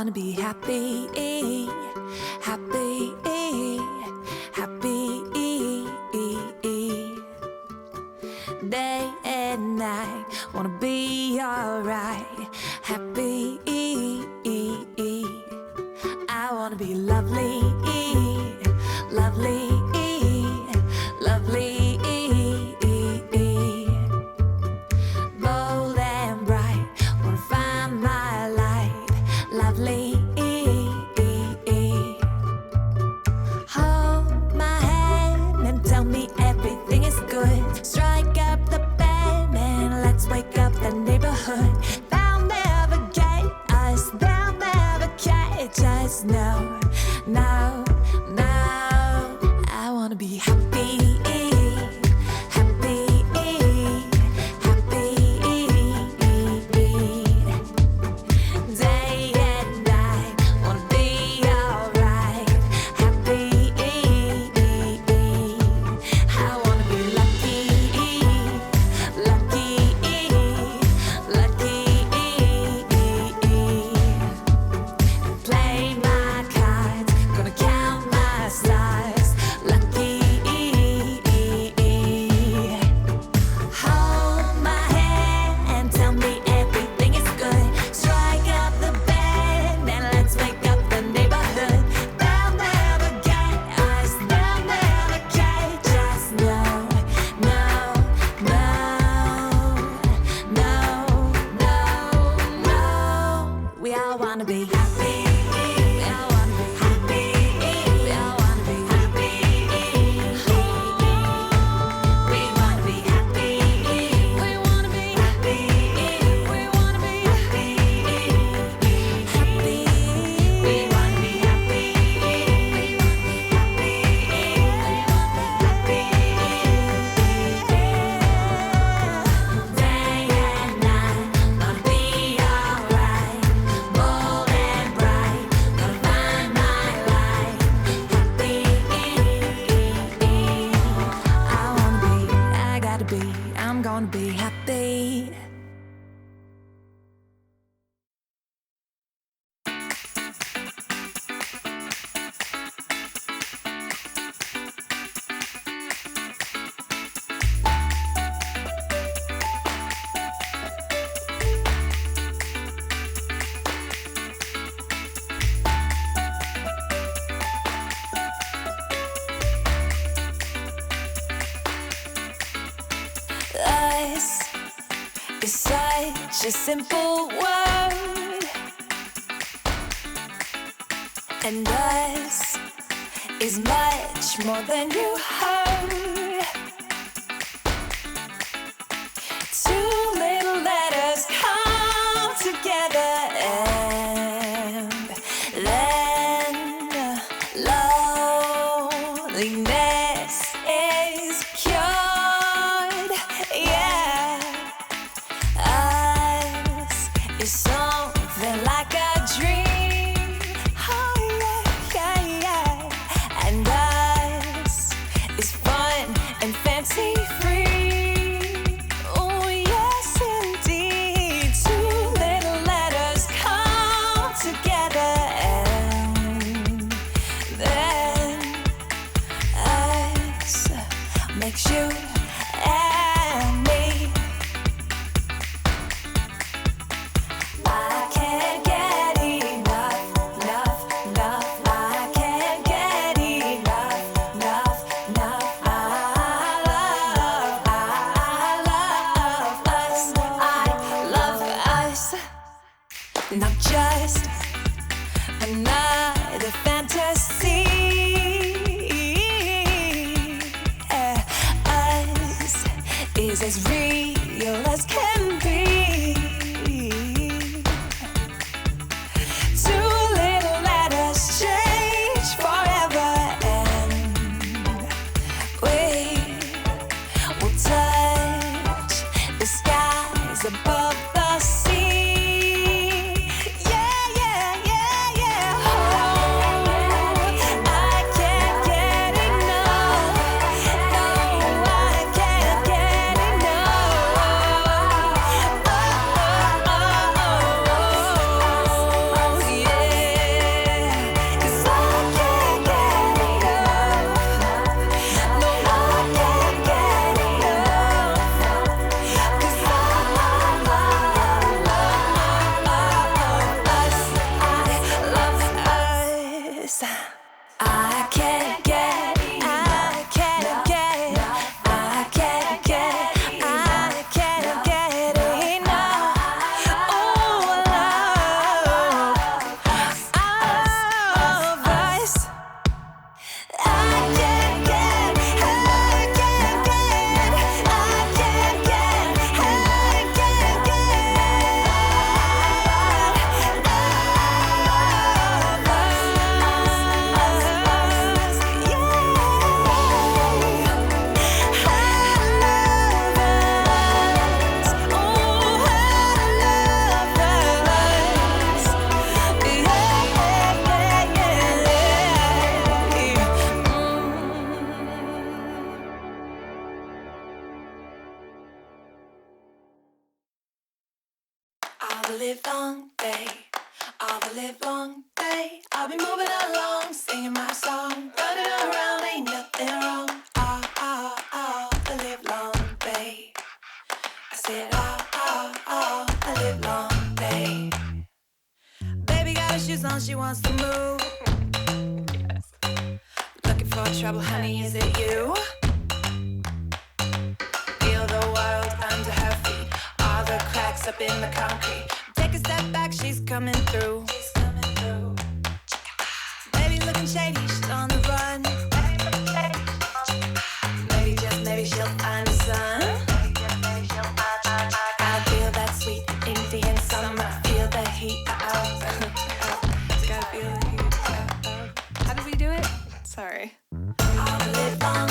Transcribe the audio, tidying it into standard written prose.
wanna be happy, happy, happy. Day and night, wanna be alright, happy. I wanna be lovely, lovely, lovely. Bold and bright, wanna find my light, lovely. Hold my hand and tell me everything is good. Strike up the band and let's wake up the neighborhood. They'll never get us, they'll never catch us. No, no, no. I wanna be happy, happy, happy. Day and night, wanna be alright, happy. I wanna be lucky, lucky, lucky. Play my cards, gonna count my stars, lucky. Hold my hand and tell me everything is good. Strike up the band and let's wake up the neighborhood. They'll never get us, they'll never catch us. No, no, no, no, no, no. We all wanna be happy. We all wanna be happy. We all wanna be happy. We wanna be happy. We wanna be happy. We wanna be happy. Happy. We wanna be happy. Day and night, wanna be alright. Bold and bright, gonna find my light. Happy. I wanna be, I gotta be, I'm gonna be happy. Us is such a simple word, and us is much more than you heard. Two little letters come together, and then loneliness is cured. Yeah, us is something like a dream. Oh yeah, yeah, yeah. And us is fun and fancy free. Oh yes indeed. Two little letters come together, and then us makes you and me. I can't get enough, enough, enough. I can't get enough, enough, enough. I love us. I love us. Not just another fantasy. Us is as real as can be. Two little letters change forever, and we will touch the skies above the sea. Yeah, yeah, yeah, yeah. Oh, I can't get enough. No, I can't get enough. us. I can't get enough. I can't get enough. I can't get enough. Oh, love of us. I can't get all the live long day, all the live long day. I'll be moving along, singing my song, running around, ain't nothing wrong. All the live long day. I said all the live long day. Baby got her shoes on, she wants to move. Yes. Looking for trouble, honey, is it you? Feel the world under her feet, all the cracks up in the concrete. Take a step back, she's coming through. Baby looking shady, she's on the run. Maybe just maybe she'll find the sun. I feel that sweet Indian summer, feel the heat. Just gotta feel the heat. How did we do it? Sorry. All the live long